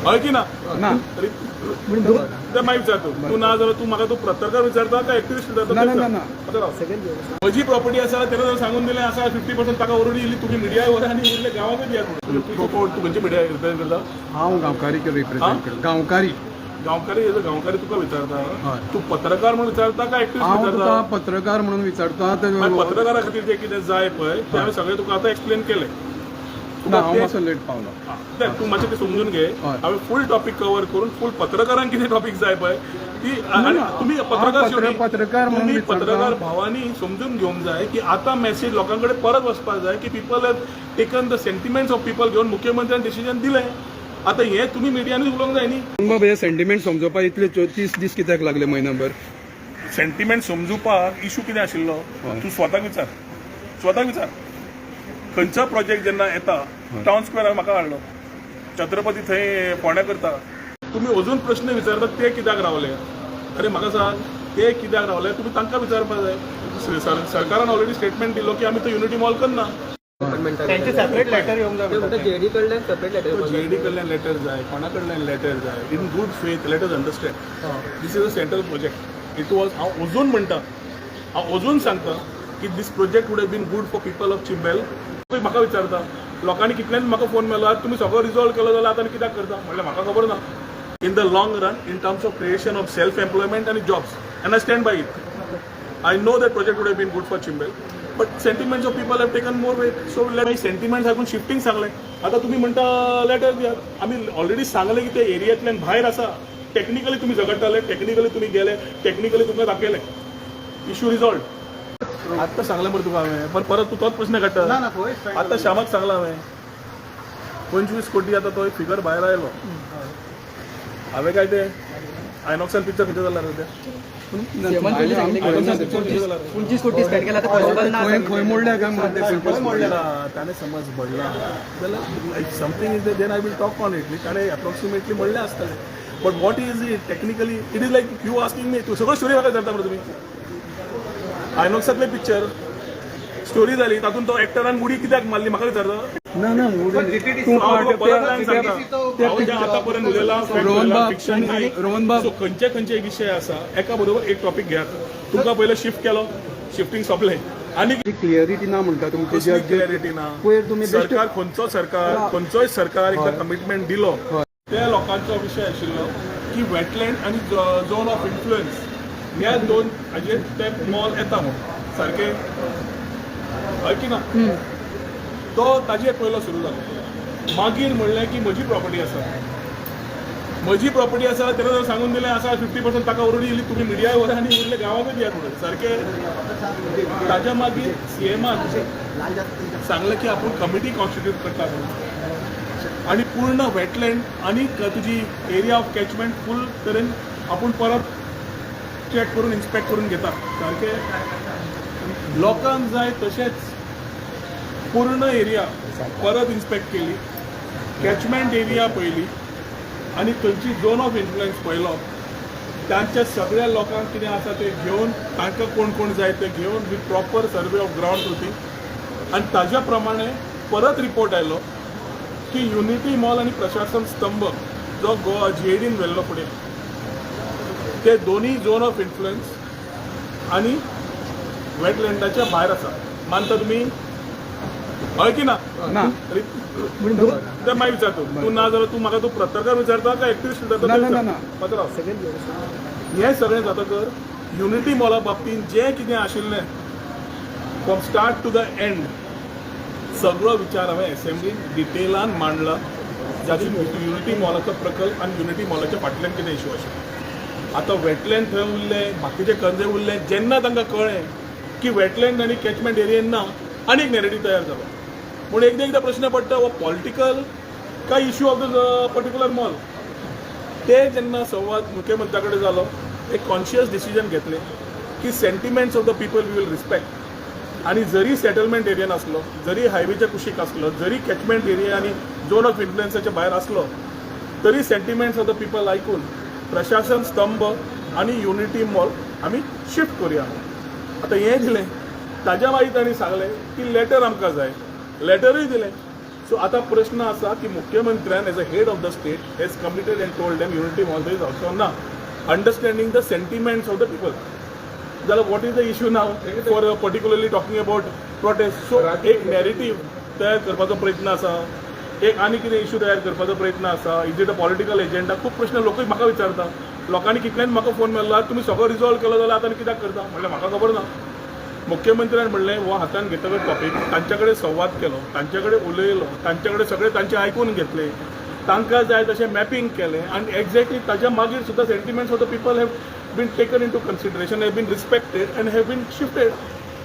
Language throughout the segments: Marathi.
हय की ना ते मागीर विचारतो तू ना जाल्यार तू म्हाका तू पत्रकार विचारता काय एक्टिविस्ट विचारता म्हजी प्रॉपर्टी आसा तेणें जर सांगून दिलें आसा 50% ताका ऑलरेडी इल्ली तुम्ही मिडिया व्हरा आनी उरले गांवांकच दिया तूं खंयची मिडिया रिप्रेझेंट करता हांव गांवकारी रिप्रेझेंट करता गांवकारी तुका विचारता तू पत्रकार म्हणून विचारता काय एक्टिविस्ट विचारता पत्रकार म्हणून विचारता पत्रकारा खातीर जे कितें जाय पळय ते हांवें सगळें तुका आतां एक्सप्लेन केलें हांव मातसो लेट पावलो तू मातशें ते समजून घे हांवें फूल टॉपिक कवर करून फूल पत्रकारांक कितें टॉपिक जाय पळय ती तुम्ही पत्रकार भावांनी समजून घेवंक जाय की आतां मेसेज लोकां कडेन परत वचपाक जाय की people have taken the sentiments of people घेवन मुख्यमंत्र्यान डिसिजन दिलें आतां हें तुमी मिडियानी उलोवंक जाय न्ही बाबा हे सेंटिमेंट समजोवपाक इतले 30 दीस कित्याक लागले म्हयनोभर सेंटिमेंट समजुपाक इशू कितें आशिल्लो तूं स्वताक विचार खंयचो प्रोजेक्ट जेन्ना येता टावन स्क्वेअर म्हाका हाडलो छत्रपती थंय फोंड्या करता तुमी अजून प्रश्न विचारतात ते कित्याक रावले अरे म्हाका सांग ते कित्याक रावले तुमी तांकां विचारपाक जाय सरकारान ऑलरेडी स्टेटमेंट दिलो की आमी तो युनिटी मॉल करना सेपरेट लेटर येवंक जाय जेडी कडल्यान सेपरेट लेटर जेडी कडल्यान लेटर जाय कोणा कडल्यान लेटर जाय in good faith let us understand this is a central project it was हांव अजून म्हणटा हांव अजून सांगता की this project would have been good for people of Chimbel तुमी म्हाका विचारता लोकांनी कितल्यान म्हाका फोन मेलो तुमी सगळो रिजॉल्व केलो जाल्यार आतां कित्याक करता म्हणल्यार म्हाका खबर ना in the long run in terms of creation of self employment आनी jobs and I stand by it I know that project would have been good for Chimbel but sentiments of people have taken more weight so मागीर सेंटिमेंट्स हाकून शिफ्टिंग सांगलें आतां तुमी म्हणटा लेटर दियात आमी ऑलरेडी सांगलें की ते एरियांतल्यान भायर आसा टेक्निकली तुमी झगडटाले टेक्निकली तुमी गेले टेक्निकली तुमकां दाखयलें इशू रिजॉल्व आत्तां सांगलें मरे तुका हांवें पण परत तूं तोच प्रश्न काडटा आतां श्यामाक सांगलां हांवें 25 कोटी आतां तो एक फिगर भायर आयलो हांवें काय ते आयनॉक्सान पिक्चर खंयचे जाल्यार ते 25 कोटी स्पेंड केला खंय मोडल्या काय ताणें समज मोडला जाल्यार something is then I will talk on it ताणें एप्रॉक्सिमेटली मोडलें आसतलें but what is it technically it is like you asking me तूं सगळ्यो स्टोरी म्हाका विचारता मरे तुमी आयनॉक्सांतले पिक्चर स्टोरी जाली तातूंत तो एक्टरान उडी कित्याक मारली म्हाका विचारता खंयचे खंयचे विषय आसा एका बरोबर एक टॉपिक घेयात तुमकां पयलो शिफ्ट केलो शिफ्टिंग सोंपलें आनी क्लियरिटी ना म्हणटा तुमची क्लियरिटी ना सरकार खंयचोय सरकार एकदा कमिटमेंट दिलो त्या लोकांचो विशय आशिल्लो की वेटलँड आनी झोन ऑफ इन्फ्लुएन्स ह्या दोन हाजेर ते मॉल येता म्हणून सारकें हय की ना तो ताजेर पयलो सुरू जालो मागीर म्हणलें की म्हजी प्रॉपर्टी आसा तेणें जर सांगून दिलें आसा 50% ताका ऑलरेडी इल्ली तुमी मिडिया व्हरा आनी उरले गांवांकच दिया म्हणून सारकें ताच्या मागीर सीएमान सांगलें की आपूण कमिटी कॉन्स्टिट्यूट करता म्हणून आनी पूर्ण वेटलँड आनी तुजी एरिया ऑफ कॅचमेंट फूल तरेन आपूण परत चॅक करून इन्स्पेक्ट करून घेता सारकें लोकांक जाय तशेंच पूर्ण एरिया परत इन्स्पेक्ट केली कॅचमेंट एरिया पयली आनी थंयची झोन ऑफ इन्फ्लुएन्स पयलो तांच्या सगळ्या लोकांक कितें आसा ते घेवन तांकां कोण कोण जाय ते घेवन with proper survey of ground करची आनी ताज्या प्रमाणे परत रिपोर्ट आयलो की युनिटी मॉल आनी प्रशासन स्तंभ जो गोवा जीएडीन व्हेल्लो फुडें ते दोनूय झोन ऑफ इन्फ्लुएन्स आनी वेटलँडाच्या भायर आसा मानता तुमी हय की ना ते मागीर विचारतो तू ना जाल्यार तू म्हाका तू पत्रकार विचारता काय एक्टिविस्ट विचारता हें सगळें जातकर युनिटी मॉला बाबतींत जें कितें आशिल्लें from start to the end सगळो विचार हांवें एसेंब्लीन डिटेलान मांडला जाची युनिटी मॉलाचो प्रकल्प आनी युनिटी मॉलाच्या फाटल्यान कितें इशू आशिल्लो आतां वेटलँड थंय उरले बाकीचे खंय उरले जेन्ना तांकां कळ्ळें की वेटलँड आनी कॅचमेंट एरियेन ना आनीक नॅरेटिव्ह तयार जालो पूण एकदा प्रश्न पडटा हो पॉलिटिकल काय issue of the particular mall ते जेन्ना संवाद मुख्यमंत्र्या कडेन जालो एक कॉन्शियस डिसिजन घेतलें की sentiments of the people we will respect आनी जरी सेटलमेंट एरियन आसलो जरी हायवेच्या कुशीक आसलो जरी कॅचमेंट एरिया आनी झोन ऑफ इन्फ्लुएन्साच्या भायर आसलो तरी सेंटिमेंट्स ऑफ द पीपल आयकून प्रशासन स्तंभ आनी युनिटी मॉल आमी शिफ्ट करुया आतां हें दिलें ताज्या मागीर तांणी सांगलें की लेटर आमकां जाय लेटरूय दिलें सो आता प्रश्न असा की मुख्यमंत्र्यान as a head of the state has committed and told them unity mall is also ना understanding the sentiments of the people. जाल्यार what is the issue now for particularly talking about protest. So एक नॅरेटिव्ह तयार करपाचो प्रयत्न आसा, एक आनी कितें इश्यू तयार करपाचो प्रयत्न आसा. Is it a political agenda? खूब प्रश्न लोकूय म्हाका विचारता. लोकांनी कितल्यान म्हाका फोन मारला तुमी सगळो रिजॉल्व केलो जाल्यार आतां कित्याक करता म्हणल्यार म्हाका खबर ना. मुख्यमंत्र्यान म्हणलें हो हातान घेतकच टॉपीक तांचे कडेन संवाद केलो, तांचे कडेन उलयलो, तांचे कडेन सगळे तांचे आयकून घेतले, तांकां जाय तशें मॅपींग केलें आनी एक्झॅक्टली ताच्या मागीर सुद्दां sentiments of the people have been taken into consideration, have been respected and have been shifted.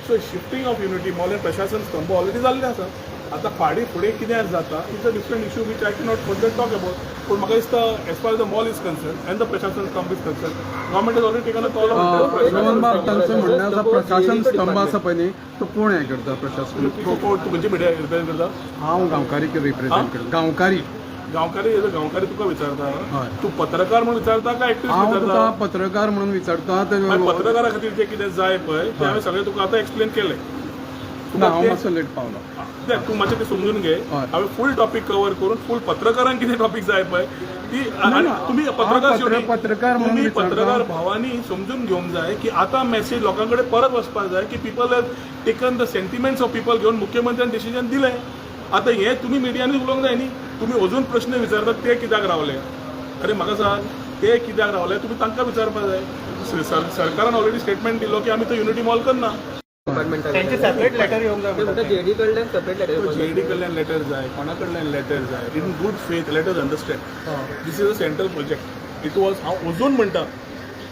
So shifting of unity mall and Prashasan Stambh already जाल्लें आसा. आतां फुडें कितें जाता is a different issue which I cannot further talk about. पूण म्हाका दिसता as far the mall is concern and the Prashasan Stambh is concern government is already taken a call Rohan बाब तांचं म्हणणं आसा प्रशासन स्तंभ आसा पळय न्ही तो कोण हें करता प्रशासन? तूं खंयची मिडिया रिप्रेझेंट करता? हांव गांवकारी रिप्रेझेंट करता. गांवकारी गांवकारी तुका विचारता. हय. तूं पत्रकार म्हणून विचारता काय एक्टिव्हिस्ट हांव तुका विचारता? पत्रकार म्हणून विचारता मागीर पत्रकारा खातीर जें कितें जाय पळय तें हांवें सगळें तुका आतां एक्सप्लेन केलें. ना हांव मातसो लेट पावलो. तूं मातशें तें समजून घे. हय. हांवें फूल टॉपीक कवर करून फूल पत्रकारांक कितें टॉपीक जाय पळय ती आनी तुमी पत्रकार शेवटी पत्रकार म्हणून तुमी विचारता. पत्रकार भावांनी समजून घेवंक जाय की आतां मॅसेज लोकां कडेन परत वचपाक जाय की people have taken the sentiments of people घेवन मुख्यमंत्र्यान डिसिजन दिलें. आतां हें तुमी मिडियांनी उलोवंक जाय न्ही. तुमी अजून प्रश्न विचारतात ते कित्याक रावले? अरे म्हाका सांग ते कित्याक रावले तुमी तांकां विचारपाक जाय. सरकारान ऑलरेडी स्टेटमेंट दिलो की आमी तो युनिटी मॉल करना. त्यांचे सेपरेट लेटर येऊंक जाय. जेडी कडल्यान सेपरेट लेटर. जेडी कडल्यान लेटर जाय, कोणा कडल्यान लेटर जाय, in good faith let us understand this is a central project. It was हांव अजून म्हणटा,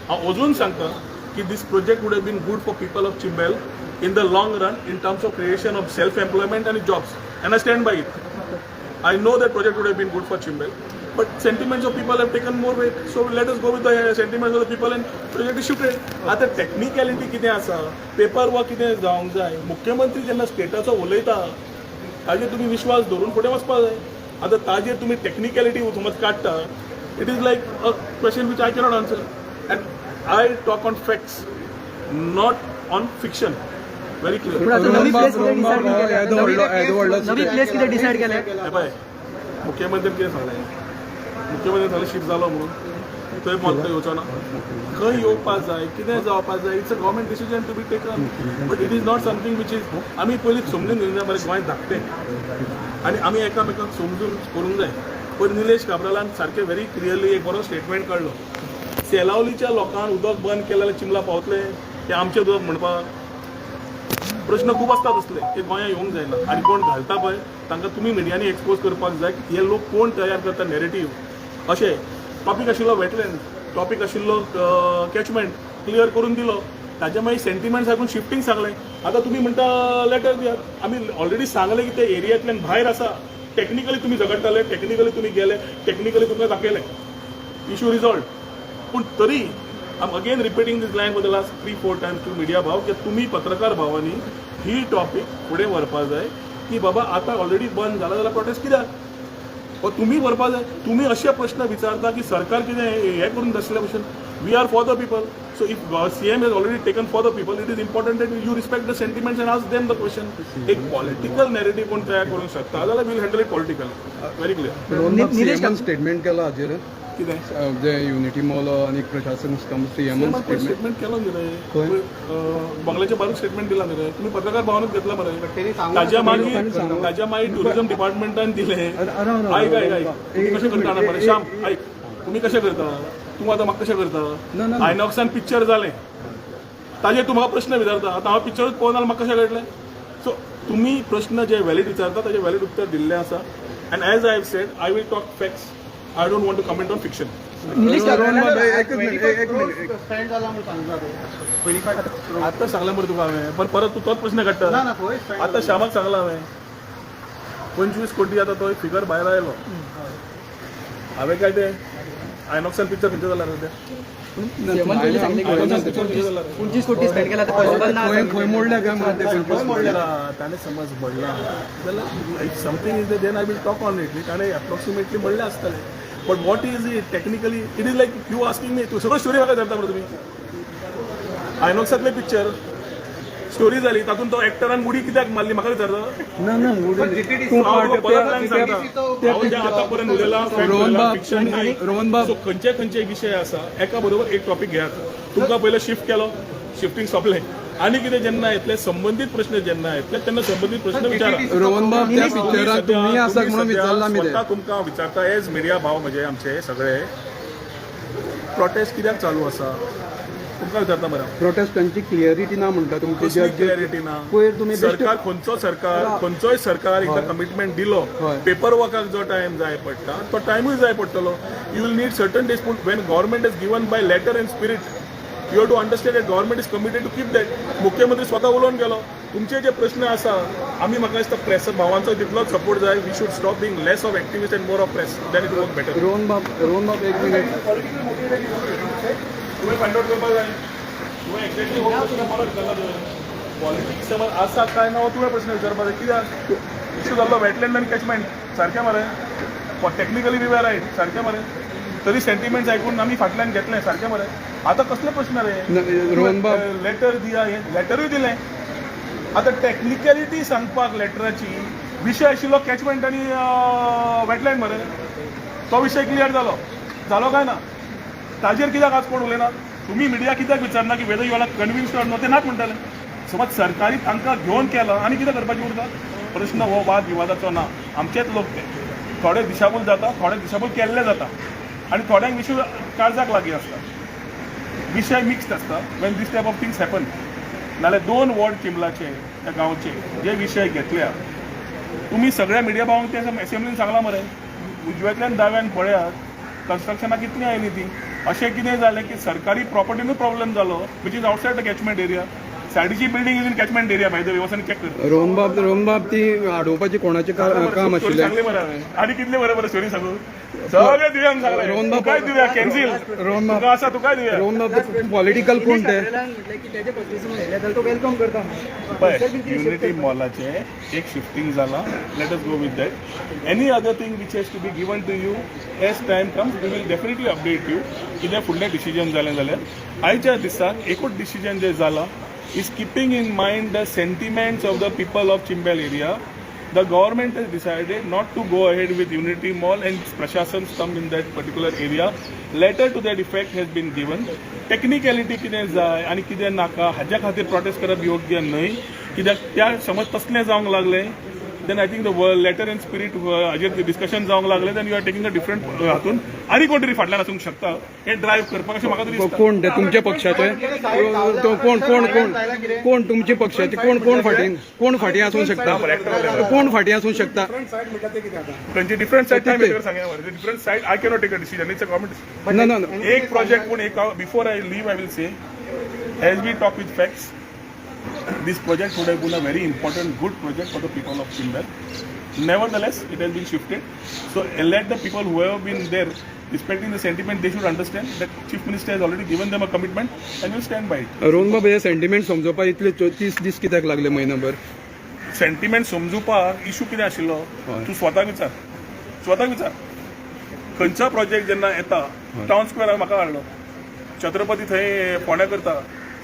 हांव अजून सांगता की this project would have been good for people of Chimbel in the long run in terms of creation of self-employment and jobs, and I stand by it. I know that project would have been good for Chimbel, but sentiments of people have taken more weight, so let us go with the sentiments of the people and project is shifted. आता technicality कितें आसा, पेपर वर्क कितें जावंक जाय, मुख्यमंत्री जेन्ना स्टेटाचो उलयता ताजेर तुमी विश्वास धरून फुडें वचपाक जाय. आतां ताजेर तुमी टेक्निकॅलिटी समज काडटा, it is like a question which I cannot answer end I talk on facts not on fiction. Very clear. नवी प्लेस किती डिसाईड केले? पळय मुख्यमंत्र्यान कितें सांगलें, मुख्यमंत्री सांगलें शिफ्ट जालो म्हणून थंय मत येवचो ना. खंय येवपाक जाय, कितें जावपाक जाय, it's a government decision to be taken, but it is not something which is आमी पयलींच समजून घेवंक जाय. मरे गोंय धाकटें आनी आमी एकामेकांक समजून करूंक जाय. पण निलेश काब्रालान सारकें व्हेरी क्लियरली एक बरो स्टेटमेंट काडलो. सेलावलीच्या लोकांक उदक बंद केलें जाल्यार चिंबला पावतलें तें आमचें उदक म्हणपाक प्रश्न खूब आसता तसले ते गोंयांत येवंक जायना. आनी कोण घालता पळय तांकां तुमी मिडियांनी एक्सपोज करपाक जाय की हे लोक कोण तयार करता नॅरेटिव्ह. अशें टॉपीक आशिल्लो वेटलँड, टॉपीक आशिल्लो कॅचमेंट क्लियर करून दिलो, ताच्या मागीर सेंटिमेंट्स लागून शिफ्टींग सांगलें. आतां तुमी म्हणटा लेटर दियात. आमी ऑलरेडी सांगलें की ते एरियांतल्यान भायर आसा. टेक्निकली तुमी झगडटाले, टेक्निकली तुमी गेले, टेक्निकली तुमकां दाखयलें, इश्यू रिजॉल्व. पूण तरी I am again repeating this line for the last 3-4 times to media भाव की तुमी पत्रकार भावांनी ही टॉपीक फुडें व्हरपाक जाय की बाबा आतां ऑलरेडी बंद जाला जाल्यार प्रोटेस्ट कित्याक, वा तुमी व्हरपाक जाय. तुमी अशे प्रश्न विचारता की सरकार कितें हें करून नासल्या भशेन. We are for the people. So if CM has already taken for the people, it is important that you respect the sentiments and ask them the question. एक पॉलिटिकल नॅरेटिव्ह कोण तयार करूंक शकता जाल्यार will handle it political. Very clear. Statement केला हाजेर कितें जे युनिटी मॉल आणि प्रशासन स्तंभ सीएम स्टेटमेंट केलो न्ही रे, बंगल्याचे बारीक स्टेटमेंट दिला न्ही रे, तुमी पत्रकार भवनात घेतला मरे. ताज्या मागीर टुरिझम डिपार्टमेंटान दिले. आयक तुम्ही कशें करता मरे श्याम, आयक तुमी कशें करता, तूं आतां म्हाका कशें करता. आयनॉक्सान पिक्चर जालें ताजेर तूं म्हाका प्रश्न विचारता. आतां हांव पिक्चरूच पळोवना म्हाका कशें कळटलें. सो तुमी प्रश्न जे व्हॅलीड विचारता ताजें व्हॅलीड उत्तर दिल्लें आसा. And as I have said I will talk facts. I don't want to comment on fiction. आता सांगला मरे तुका हांवें, पण परत तूं तोच प्रश्न काडटा. आतां श्यामाक सांगला हांवें 25 कोटी आतां तो फिगर भायर आयलो. हांवें काय ते आयनॉक्सान पिक्चर खंयचे जाल्यार ते 25 कोटी स्पेंड केला खंय मोडल्या काय ताणें समज मोडला जाल्यार if something is then I will talk on it. ताणें अप्रॉक्सिमेटली मोडलें आसतलें. But what is it technically, it is like you asking me, तू सगळं स्टोरी म्हाका धरता मरे तुमी. आयनॉक्सांतले पिक्चर स्टोरी जाली तातूंत तो एक्टरान उडी कित्याक मारली म्हाका विचारता ना ना तूं हांव पार्ट- परत लायन सांगता हांव जें आतां पर्यंत उलयलां रोहन बाब, फिक्शन रोहन बाब. सो खंयचे खंयचे विशय आसा एका बरोबर एक टॉपिक घेयात तुमकां पयलो शिफ्ट केलो शिफ्टिंग सोंपलें आनी कितें जेन्ना येतले संबंदीत प्रश्न जेन्ना येतले तेन्ना संबंदीत प्रश्न विचारा रोहन बाब त्या पिक्चरान तुम्ही आसात म्हणून विचारला मी ते स्वता तुमकां विचारता एज मिडिया भाव म्हणजे आमचे सगळे प्रोटेस्ट कित्याक चालू आसा तुमकां विचारता मरे प्रोटेस्टांची क्लियरिटी ना म्हणटा तुमची कसली क्लॅरिटी ना पयर तुमी सरकार खंयचोय सरकार एकदा कमिटमेंट दिलो हय. पेपर वर्काक जो टायम जाय पडटा तो टायमूय जाय पडटलो you will need certain days पूण when government is given by letter and spirit you have to understand that government is committed to keep that मुख्यमंत्री स्वता उलोवन गेलो तुमचे जे प्रश्न आसा आमी म्हाका दिसता प्रेस भावांचो तितलोच सपोर्ट जाय we should stop being less of activist and more of press than it work better Rohan बाब एक मिनिट तुम्ही फायंड आउट करपाक जाय तुवें एक्झॅक्टली हो प्रश्न मला विचारला पॉलिटिक्स समज आसा काय ना हो तुवें प्रश्न विचारपाक जाय कित्याक इश्यू जाल्लो वेटलँड आनी कॅचमेंट सारकें मरे टॅक्निकली वी आर रायट सारकें मरे तरी सेंटिमेंट्स आयकून आमी फाटल्यान घेतलें सारकें मरे आतां कसले प्रश्न रे रोहन बाब. लेटर दिया हे लेटरूय दिलें आतां टॅक्निकॅलिटी सांगपाक लेटराची विशय आशिल्लो कॅचमेंट आनी वेटलँड मरे तो विशय क्लियर जालो काय ना ताजेर कित्याक आज कोण उलयना तुम्ही मिडिया कित्याक विचारना की whether you are convinced or no ते नाच म्हणटाले समज सरकारी तांकां घेवन केला आनी कितें करपाचें उरता प्रश्न हो वाद विवादाचो ना आमचेच लोक ते थोडे दिशाभूल जाता थोडे दिशाभूल केल्ले जाता आनी थोड्यांक विशय काळजाक लागीं आसता विशय मिक्स्ड आसता when this type of things happen नाल्यार 2 वॉर्ड चिंबलाचे त्या गांवचे जे विशय घेतल्या तुम्ही सगळ्या मिडिया भावांक ते एसेंब्लीन सांगला मरे उजव्यातल्यान दाव्यान पळयात कन्स्ट्रक्शनाक कितली आयली ती अशें कितें जालें की सरकारी प्रॉपर्टीनूय प्रॉब्लेम जालो which is outside the catchment area सायडीची building is in catchment area by the way वचून चॅक कर रोहन बाब ती अडोवपाची कोणाचें काम आशिल्लें सांगले मरे हांवें आनी कितले बरें बरें स्टोरी सांगू सगळे दिव्यांक सांगले रोहन बाब. तुकाय दिव्या कॅन्सील रोहन बाब. तुका आसा तुकाय दिव्या रोहन बाब पॉलिटिकल कोण ते पळय युनिटी मॉलाचे एक शिफ्टिंग जाला let us go with that any other thing which has to be given to you as time comes we will definitely update you कितें फुडलें डिसिजन जालें जाल्यार आयच्या दिसाक एकूच डिसिजन जें जालां is keeping in mind the sentiments of the people of Chimbel area. The government has decided not to go ahead with Unity Mall and Prashasan's thumb in that particular area. Letter to that effect has been given. Technicality कितें जाय आनी कितें नाका हाज्या खातीर प्रोटेस्ट करप योग्य न्हय कित्याक त्या समज तसलें जावंक लागलें then I think the letter and spirit हाजेर डिस्कशन जावंक लागलें then you are taking a different हातून आनी कोण तरी फाटल्यान आसूंक शकता हे ड्रायव्ह करपाक अशें म्हाका तरी दिसता कोण ते तुमच्या पक्षाचे कोण तुमच्या पक्षाचे कोण फाटी आसूंक शकता कोण फाटी आसूंक शकता त्यांची डिफरंट साईड टाइम मेकर सांगया मरे different side I cannot take a decision it's a government ना एक प्रोजेक्ट पूण एक before I leave I will say as we talk with facts this project would have been a very important, good project for the people of Chimbel. Nevertheless, it has been shifted. So let the people who have been there, respecting the sentiment, they should understand that Chief Minister has already given them a commitment and will stand by it. Rohan बाब हे सेंटिमेंट समजोवपाक इतले 30 दीस कित्याक लागले म्हयनोभर सेंटिमेंट समजुपाक इशू कितें आशिल्लो तूं स्वताक विचार खंयचो प्रोजेक्ट जेन्ना येता टावन स्क्वेअरार म्हाका हाडलो छत्रपती थंय फोंड्या करता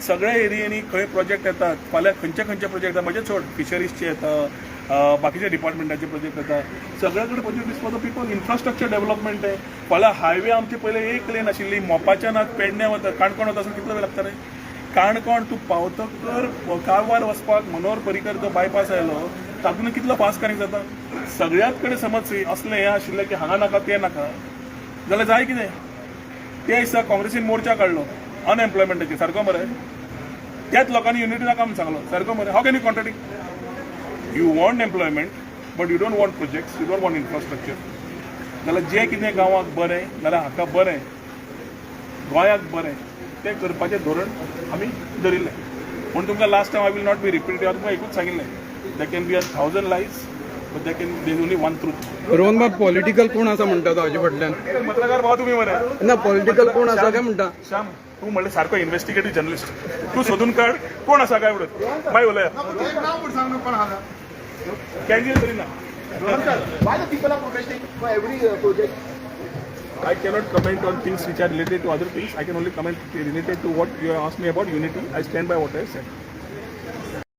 सगळ्या एरियांनी खंय प्रोजेक्ट येतात फाल्यां खंयचे प्रोजेक्ट येता म्हणजे चड फिशरीजचे येता बाकीच्या डिपार्टमेंटाचे प्रोजेक्ट येता सगळ्या कडेन project is for the people infrastructure development आहे फाल्यां हायवे आमचे पयले एक लेन आशिल्ली मोपाच्या नात पेडण्या वता काणकोण वता कितलो वेळ लागता रे काणकोण तूं पावतकर कारवार वचपाक मनोहर पर्रीकर जो बायपास आयलो तातूंत कितलो फास्ट कनेक्ट जाता सगळ्याच कडेन समज असलें हें आशिल्लें की हांगा नाका तें नाका जाल्यार जाय कितें त्या दिसा काँग्रेसीन मोर्चा काडलो अनएम्प्लॉयमेंटाचेर सारको मरे त्याच लोकांनी युनिटी नाका म्हणून सांगलो सारको मरे how can you contradict you want employment but you don't want projects you don't want infrastructure जाल्यार जें कितें गांवाक बरें नाल्यार हाका बरें गोंयाक बरें तें करपाचें धोरण आमी धरिल्लें पूण तुमकां last time I will not be repeated तुमकां एकूच सांगिल्लें that can be 1000 lies but that can there only one truth Rohan बाब पॉलिटिकल कोण आसा म्हणटा तो हाजे फाटल्यान पत्रकार भाव तुम्ही मरे ना पॉलिटिकल कोण आसा काय म्हणटा श्याम तू म्हणले सारको इन्व्हेस्टिगेटिव्ह जर्नलिस्ट तू सोदून काढ कोण आसा काय म्हणून मागीर उलया कॅन्डिडेट तरी ना Why the people are protesting for every project? I cannot comment on things which are related to other things. I can only comment related to what you have asked me about unity. I stand by what I said.